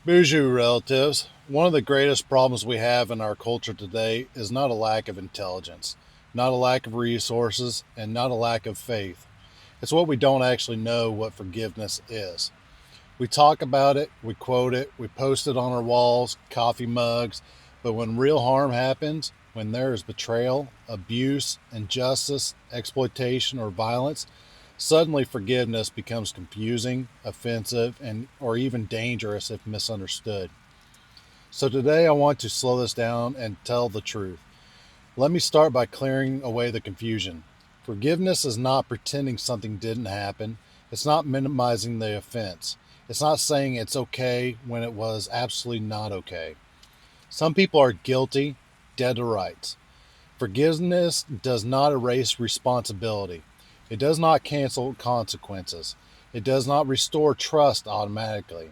Bonjour, relatives. One of the greatest problems we have in our culture today is not a lack of intelligence, not a lack of resources, and not a lack of faith. It's what we don't actually know what forgiveness is. We talk about it, we quote it, we post it on our walls, coffee mugs, but when real harm happens, when there is betrayal, abuse, injustice, exploitation, or violence, suddenly forgiveness becomes confusing, offensive, and or even dangerous if misunderstood. So today I want to slow this down and tell the truth. Let me start by clearing away the confusion. Forgiveness is not pretending something didn't happen. It's not minimizing the offense. It's not saying it's okay when it was absolutely not okay. Some people are guilty, dead to rights. Forgiveness does not erase responsibility. It does not cancel consequences. It does not restore trust automatically.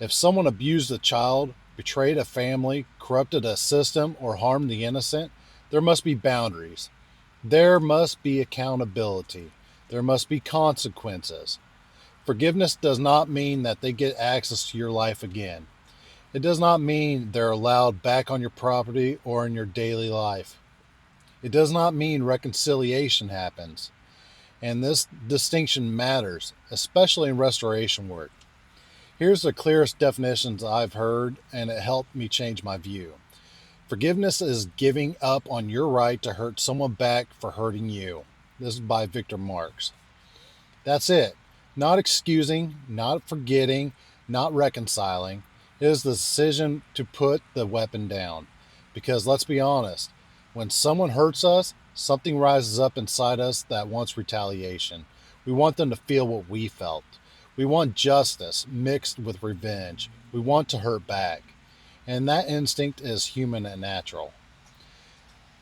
If someone abused a child, betrayed a family, corrupted a system, or harmed the innocent, there must be boundaries. There must be accountability. There must be consequences. Forgiveness does not mean that they get access to your life again. It does not mean they're allowed back on your property or in your daily life. It does not mean reconciliation happens. And this distinction matters, especially in restoration work. Here's the clearest definitions I've heard, and it helped me change my view. Forgiveness is giving up on your right to hurt someone back for hurting you. This is by Victor Marx. That's it. Not excusing, not forgetting, not reconciling. It is the decision to put the weapon down. Because let's be honest, when someone hurts us, something rises up inside us that wants retaliation. We want them to feel what we felt. We want justice mixed with revenge. We want to hurt back. And that instinct is human and natural.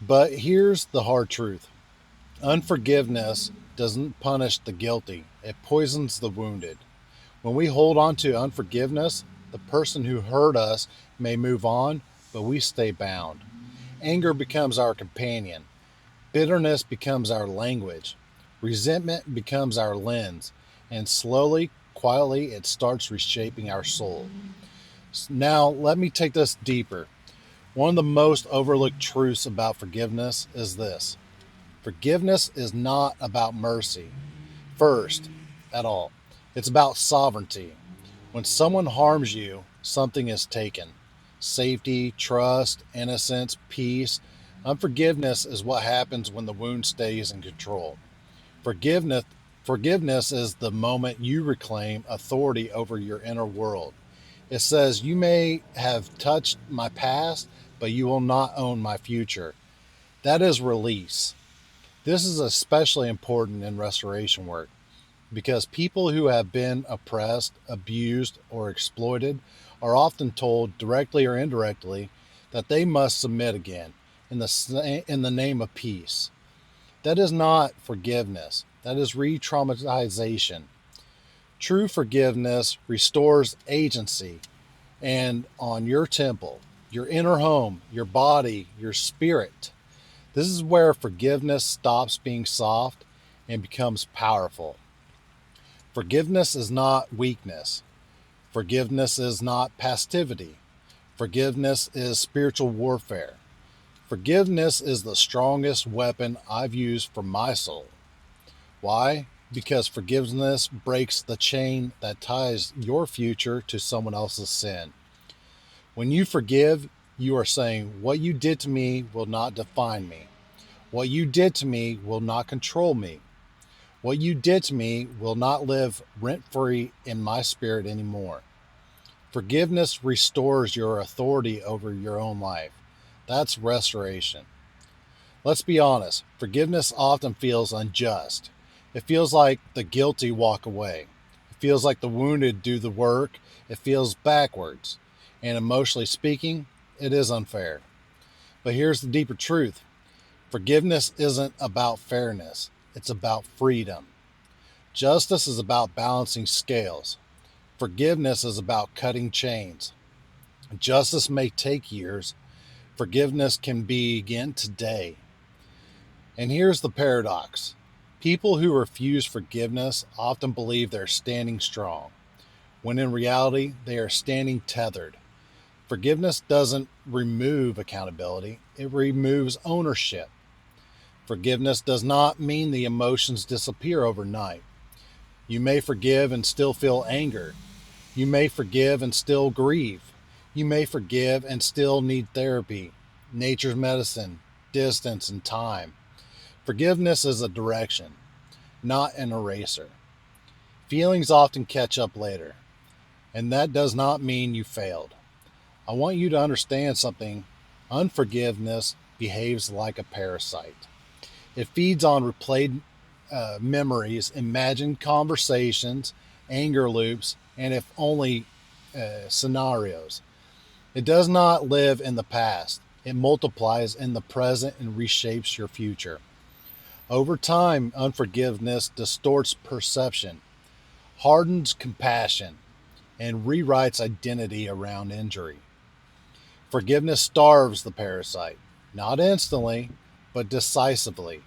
But here's the hard truth: unforgiveness doesn't punish the guilty, it poisons the wounded. When we hold on to unforgiveness, the person who hurt us may move on, but we stay bound. Anger becomes our companion, bitterness becomes our language, resentment becomes our lens, and slowly, quietly, it starts reshaping our soul. Now, let me take this deeper. One of the most overlooked truths about forgiveness is this: forgiveness is not about mercy, first, at all. It's about sovereignty. When someone harms you, something is taken: safety, trust, innocence, peace. Unforgiveness is what happens when the wound stays in control. Forgiveness, forgiveness is the moment you reclaim authority over your inner world. It says, "You may have touched my past, but you will not own my future." That is release. This is especially important in restoration work because people who have been oppressed, abused, or exploited are often told, directly or indirectly, that they must submit again in the name of peace. That is not forgiveness, that is re traumatization. True forgiveness restores agency and on your temple, your inner home, your body, your spirit. This is where forgiveness stops being soft and becomes powerful. Forgiveness is not weakness. Forgiveness is not passivity. Forgiveness is spiritual warfare. Forgiveness is the strongest weapon I've used for my soul. Why? Because forgiveness breaks the chain that ties your future to someone else's sin. When you forgive, you are saying, "What you did to me will not define me. What you did to me will not control me. What you did to me will not live rent free in my spirit anymore." Forgiveness restores your authority over your own life. That's restoration. Let's be honest, forgiveness often feels unjust. It feels like the guilty walk away. It feels like the wounded do the work. It feels backwards. And emotionally speaking, it is unfair. But here's the deeper truth: forgiveness isn't about fairness, it's about freedom. Justice is about balancing scales. Forgiveness is about cutting chains. Justice may take years, forgiveness can begin today. And here's the paradox: people who refuse forgiveness often believe they're standing strong. when in reality they are standing tethered. Forgiveness doesn't remove accountability, it removes ownership. Forgiveness does not mean the emotions disappear overnight. You may forgive and still feel anger. You may forgive and still grieve. You may forgive and still need therapy, nature's medicine, distance, and time. Forgiveness is a direction, not an eraser. Feelings often catch up later, and that does not mean you failed. I want you to understand something. Unforgiveness behaves like a parasite. It feeds on replayed memories, imagined conversations, anger loops, and if only scenarios. It does not live in the past. It multiplies in the present and reshapes your future. Over time, unforgiveness distorts perception, hardens compassion, and rewrites identity around injury. Forgiveness starves the parasite, not instantly, but decisively.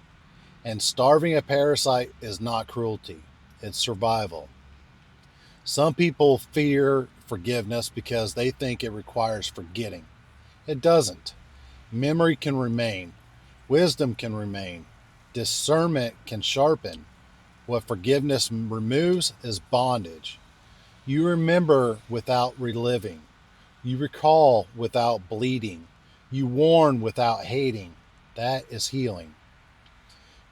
And starving a parasite is not cruelty, it's survival. Some people fear forgiveness because they think it requires forgetting. It doesn't. Memory can remain, wisdom can remain, discernment can sharpen. What forgiveness removes is bondage. You remember without reliving, you recall without bleeding, you warn without hating. That is healing.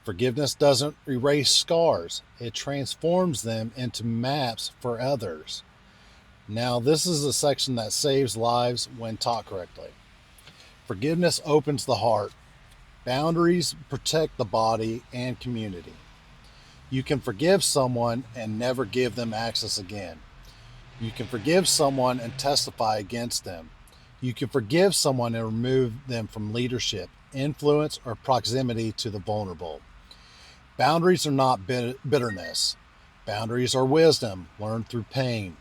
Forgiveness doesn't erase scars, it transforms them into maps for others. Now, this is a section that saves lives when taught correctly. Forgiveness opens the heart. Boundaries protect the body and community. You can forgive someone and never give them access again. You can forgive someone and testify against them. You can forgive someone and remove them from leadership, influence, or proximity to the vulnerable. Boundaries are not bitterness. Boundaries are wisdom learned through pain.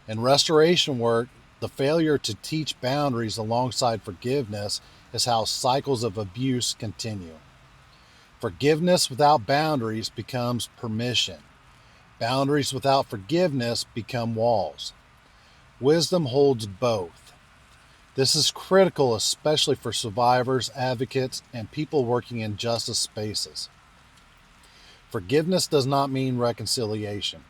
In restoration work, the failure to teach boundaries alongside forgiveness is how cycles of abuse continue. Forgiveness without boundaries becomes permission. Boundaries without forgiveness become walls. Wisdom holds both. This is critical, especially for survivors, advocates, and people working in justice spaces. Forgiveness does not mean reconciliation.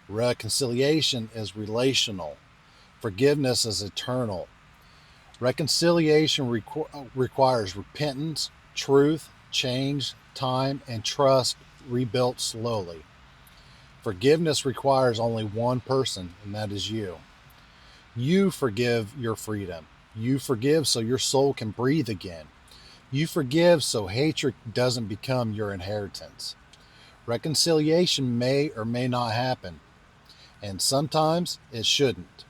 Reconciliation is relational. Forgiveness is eternal. Reconciliation requires repentance, truth, change, time, and trust rebuilt slowly. Forgiveness requires only one person, and that is you. You forgive your freedom. You forgive so your soul can breathe again. You forgive so hatred doesn't become your inheritance. Reconciliation may or may not happen, and sometimes it shouldn't.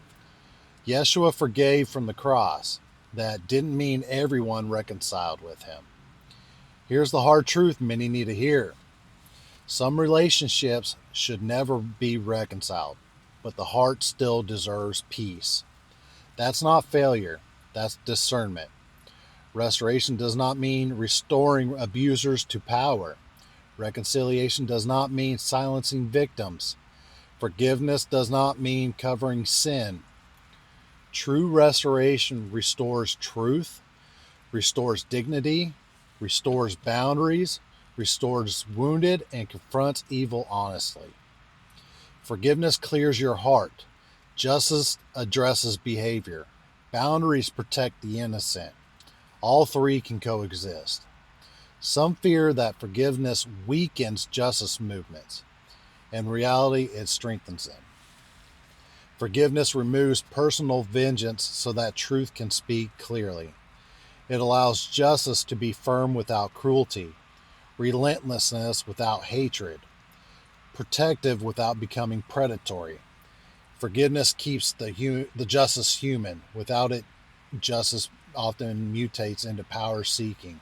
Yeshua forgave from the cross. That didn't mean everyone reconciled with him. Here's the hard truth many need to hear. Some relationships should never be reconciled, but the heart still deserves peace. That's not failure, that's discernment. Restoration does not mean restoring abusers to power. Reconciliation does not mean silencing victims. Forgiveness does not mean covering sin. True restoration restores truth, restores dignity, restores boundaries, restores wounded, and confronts evil honestly. Forgiveness clears your heart. Justice addresses behavior. Boundaries protect the innocent. All three can coexist. Some fear that forgiveness weakens justice movements. In reality, it strengthens them. Forgiveness removes personal vengeance so that truth can speak clearly. It allows justice to be firm without cruelty, relentlessness without hatred, protective without becoming predatory. Forgiveness keeps the justice human. Without it, justice often mutates into power seeking.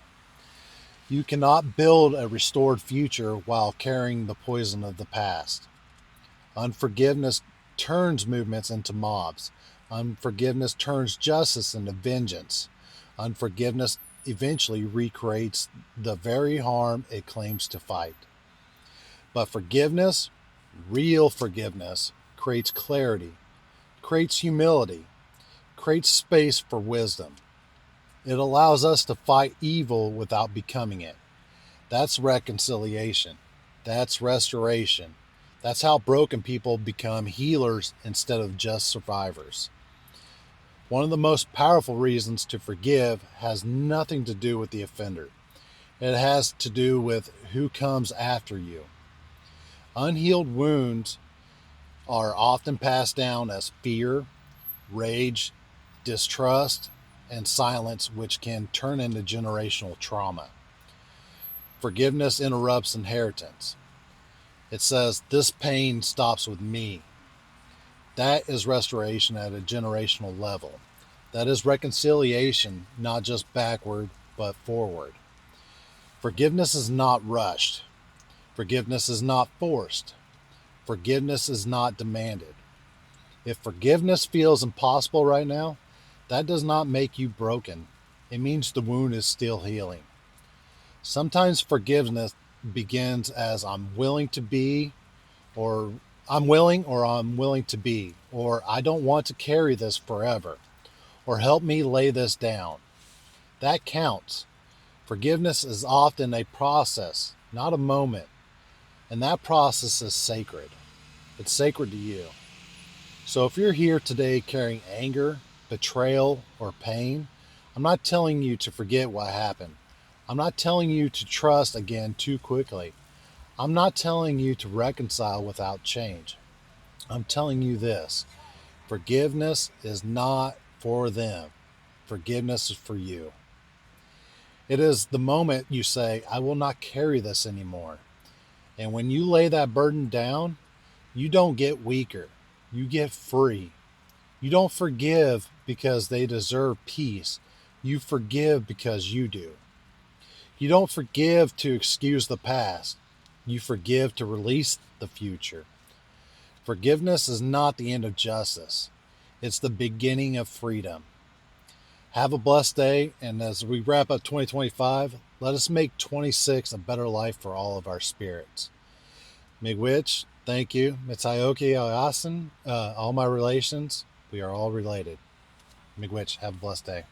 You cannot build a restored future while carrying the poison of the past. Unforgiveness turns movements into mobs. Unforgiveness turns justice into vengeance. Unforgiveness eventually recreates the very harm it claims to fight. But forgiveness, real forgiveness, creates clarity, creates humility, creates space for wisdom. It allows us to fight evil without becoming it. That's reconciliation. That's restoration. That's how broken people become healers instead of just survivors. One of the most powerful reasons to forgive has nothing to do with the offender. It has to do with who comes after you. Unhealed wounds are often passed down as fear, rage, distrust, and silence, which can turn into generational trauma. Forgiveness interrupts inheritance. It says, "This pain stops with me." That is restoration at a generational level. That is reconciliation, not just backward, but forward. Forgiveness is not rushed. Forgiveness is not forced. Forgiveness is not demanded. If forgiveness feels impossible right now, that does not make you broken. It means the wound is still healing. Sometimes forgiveness begins as I'm willing to be, or I'm willing to be, or I don't want to carry this forever, or help me lay this down. That counts. Forgiveness is often a process, not a moment, and that process is sacred. It's sacred to you. So if you're here today carrying anger, betrayal, or pain, I'm not telling you to forget what happened. I'm not telling you to trust again too quickly. I'm not telling you to reconcile without change. I'm telling you this: forgiveness is not for them. Forgiveness is for you. It is the moment you say, "I will not carry this anymore." And when you lay that burden down, you don't get weaker. You get free. You don't forgive because they deserve peace. You forgive because you do. You don't forgive to excuse the past. You forgive to release the future. Forgiveness is not the end of justice. It's the beginning of freedom. Have a blessed day, and as we wrap up 2025, let us make 26 a better life for all of our spirits. Miigwech, thank you. Mitsayoki Ayasan, all my relations, we are all related. Miigwech, have a blessed day.